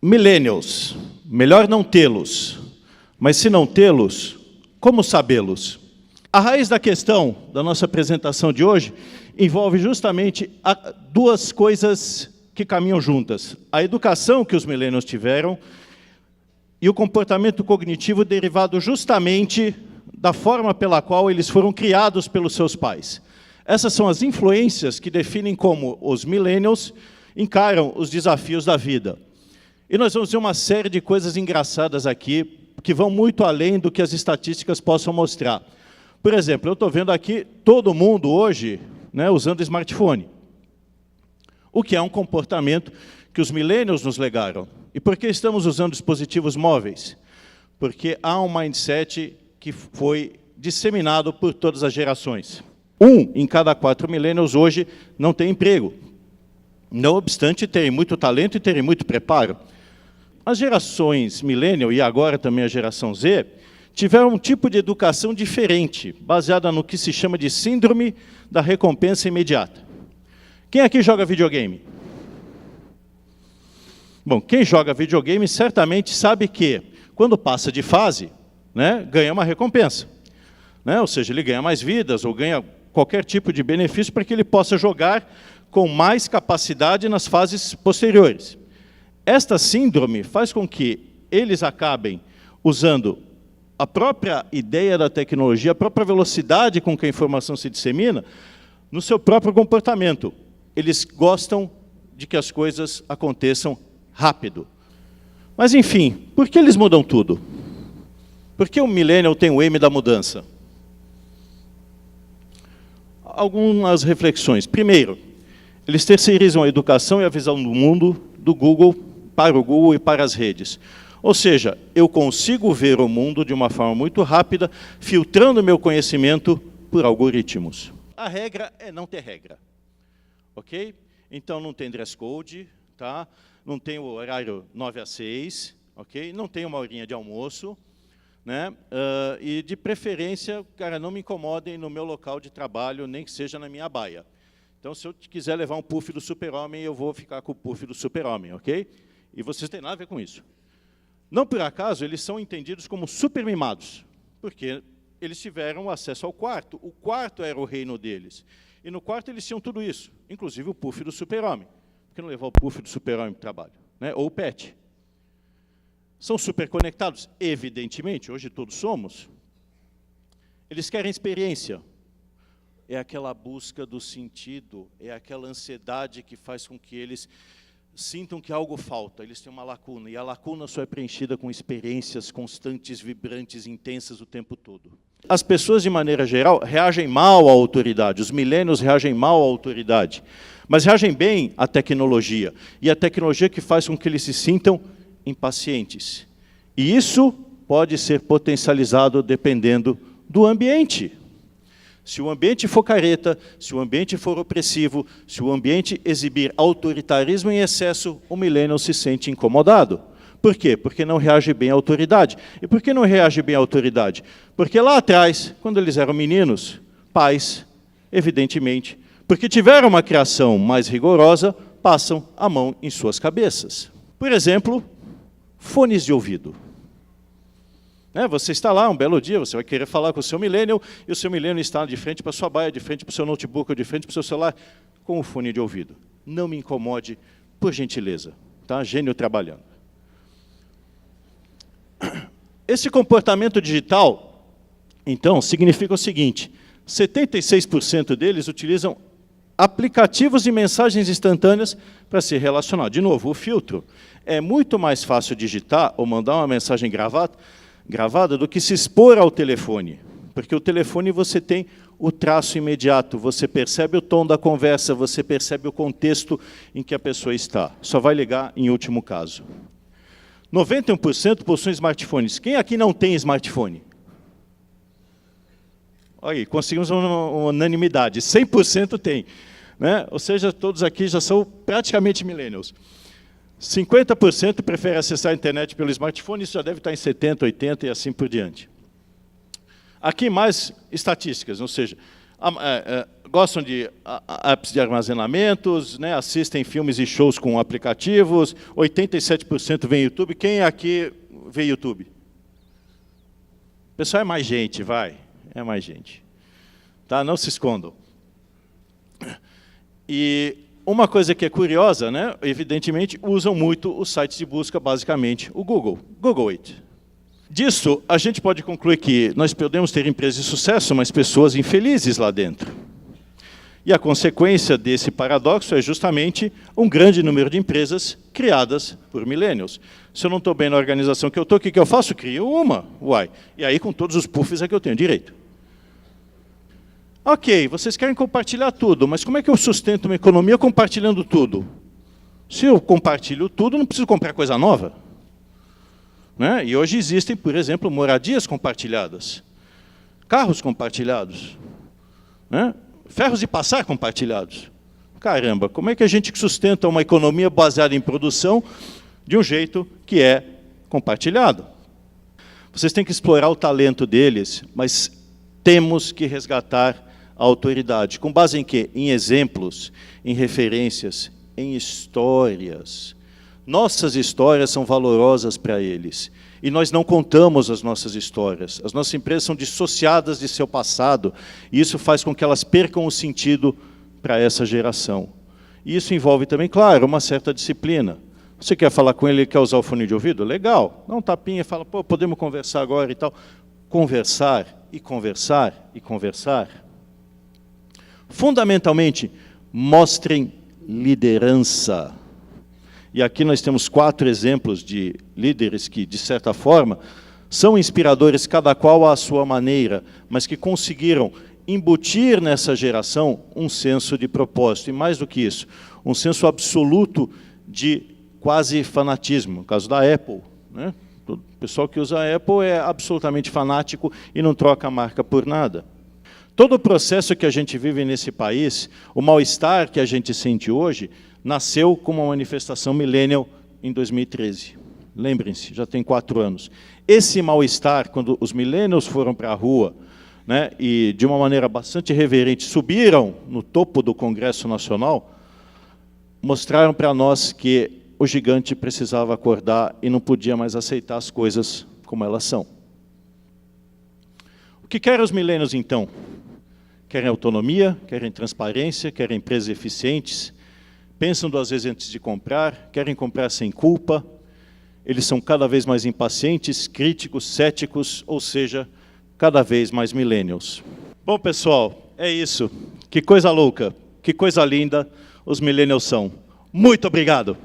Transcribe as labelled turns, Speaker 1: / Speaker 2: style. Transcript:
Speaker 1: Millennials, melhor não tê-los, mas se não tê-los, como sabê-los? A raiz da questão da nossa apresentação de hoje envolve justamente duas coisas que caminham juntas. A educação que os millennials tiveram e o comportamento cognitivo derivado justamente da forma pela qual eles foram criados pelos seus pais. Essas são as influências que definem como os millennials encaram os desafios da vida. E nós vamos ver uma série de coisas engraçadas aqui, que vão muito além do que as estatísticas possam mostrar. Por exemplo, eu estou vendo aqui todo mundo hoje, né, usando smartphone. O que é um comportamento que os millennials nos legaram. E por que estamos usando dispositivos móveis? Porque há um mindset que foi disseminado por todas as gerações. 1 em cada 4 millennials hoje não tem emprego. Não obstante terem muito talento e terem muito preparo. As gerações millennial e agora também a geração Z tiveram um tipo de educação diferente, baseada no que se chama de síndrome da recompensa imediata. Quem aqui joga videogame? Bom, quem joga videogame certamente sabe que, quando passa de fase, né, ganha uma recompensa. Né? Ou seja, ele ganha mais vidas ou ganha qualquer tipo de benefício para que ele possa jogar com mais capacidade nas fases posteriores. Esta síndrome faz com que eles acabem usando a própria ideia da tecnologia, a própria velocidade com que a informação se dissemina, no seu próprio comportamento. Eles gostam de que as coisas aconteçam rápido. Mas, enfim, por que eles mudam tudo? Por que o millennial tem o M da mudança? Algumas reflexões. Primeiro, eles terceirizam a educação e a visão do mundo do Google para o Google e para as redes. Ou seja, eu consigo ver o mundo de uma forma muito rápida, filtrando meu conhecimento por algoritmos. A regra é não ter regra. Ok? Então não tem dress code, tá? Não tem o horário 9 às 6, ok? Não tem uma horinha de almoço, né? E de preferência, cara, não me incomodem no meu local de trabalho, nem que seja na minha baia. Então, se eu quiser levar um puff do Super-Homem, eu vou ficar com o puff do Super-Homem, ok? E vocês têm nada a ver com isso. Não por acaso, eles são entendidos como super mimados, porque eles tiveram acesso ao quarto. O quarto era o reino deles. E no quarto eles tinham tudo isso, inclusive o puff do Super-Homem. Por que não levar o puff do Super-Homem para o trabalho? Né? Ou o pet. São super conectados? Evidentemente, hoje todos somos. Eles querem experiência. É aquela busca do sentido, é aquela ansiedade que faz com que eles sintam que algo falta, eles têm uma lacuna, e a lacuna só é preenchida com experiências constantes, vibrantes, intensas o tempo todo. As pessoas, de maneira geral, reagem mal à autoridade, os millennials reagem mal à autoridade, mas reagem bem à tecnologia, e a tecnologia que faz com que eles se sintam impacientes. E isso pode ser potencializado dependendo do ambiente. Se o ambiente for careta, se o ambiente for opressivo, se o ambiente exibir autoritarismo em excesso, o millennial se sente incomodado. Por quê? Porque não reage bem à autoridade. E por que não reage bem à autoridade? Porque lá atrás, quando eles eram meninos, pais, evidentemente, porque tiveram uma criação mais rigorosa, passam a mão em suas cabeças. Por exemplo, fones de ouvido. Você está lá, um belo dia, você vai querer falar com o seu millennial, e o seu millennial está de frente para a sua baia, de frente para o seu notebook, ou de frente para o seu celular, com o fone de ouvido. Não me incomode, por gentileza. Tá? Gênio trabalhando. Esse comportamento digital, então, significa o seguinte: 76% deles utilizam aplicativos de mensagens instantâneas para se relacionar. De novo, o filtro. É muito mais fácil digitar ou mandar uma mensagem gravada do que se expor ao telefone. Porque o telefone você tem o traço imediato, você percebe o tom da conversa, você percebe o contexto em que a pessoa está. Só vai ligar em último caso. 91% possuem smartphones. Quem aqui não tem smartphone? Olha aí, conseguimos uma unanimidade. 100% tem. Né? Ou seja, todos aqui já são praticamente millennials. 50% prefere acessar a internet pelo smartphone, isso já deve estar em 70%, 80% e assim por diante. Aqui mais estatísticas, ou seja, Gostam de apps de armazenamentos, né? Assistem filmes e shows com aplicativos, 87% vê YouTube. Quem aqui vê YouTube? O pessoal é mais gente, vai. É mais gente. Tá? Não se escondam. E uma coisa que é curiosa, né? Evidentemente, usam muito os sites de busca, basicamente, o Google. Google It. Disso, a gente pode concluir que nós podemos ter empresas de sucesso, mas pessoas infelizes lá dentro. E a consequência desse paradoxo é justamente um grande número de empresas criadas por millennials. Se eu não estou bem na organização que eu estou, o que eu faço? Crio uma, uai. E aí com todos os puffs é que eu tenho direito. Ok, vocês querem compartilhar tudo, mas como é que eu sustento uma economia compartilhando tudo? Se eu compartilho tudo, não preciso comprar coisa nova. Né? E hoje existem, por exemplo, moradias compartilhadas, carros compartilhados, né? Ferros de passar compartilhados. Caramba, como é que a gente sustenta uma economia baseada em produção de um jeito que é compartilhado? Vocês têm que explorar o talento deles, mas temos que resgatar a autoridade. Com base em quê? Em exemplos, em referências, em histórias. Nossas histórias são valorosas para eles. E nós não contamos as nossas histórias. As nossas empresas são dissociadas de seu passado, e isso faz com que elas percam o sentido para essa geração. E isso envolve também, claro, uma certa disciplina. Você quer falar com ele, quer usar o fone de ouvido? Legal. Dá um tapinha e fala, pô, podemos conversar agora e tal. Conversar, e conversar, e conversar. Fundamentalmente, mostrem liderança. E aqui nós temos 4 exemplos de líderes que, de certa forma, são inspiradores, cada qual à sua maneira, mas que conseguiram embutir nessa geração um senso de propósito. E mais do que isso, um senso absoluto de quase fanatismo. No caso da Apple, né? O pessoal que usa a Apple é absolutamente fanático e não troca a marca por nada. Todo o processo que a gente vive nesse país, o mal-estar que a gente sente hoje, nasceu como uma manifestação millennial em 2013. Lembrem-se, já tem 4 anos. Esse mal-estar, quando os millennials foram para a rua, né, e de uma maneira bastante reverente subiram no topo do Congresso Nacional, mostraram para nós que o gigante precisava acordar e não podia mais aceitar as coisas como elas são. O que querem os millennials, então? Querem autonomia, querem transparência, querem empresas eficientes, pensam 2 vezes antes de comprar, querem comprar sem culpa, eles são cada vez mais impacientes, críticos, céticos, ou seja, cada vez mais millennials. Bom, pessoal, é isso. Que coisa louca, que coisa linda os millennials são. Muito obrigado!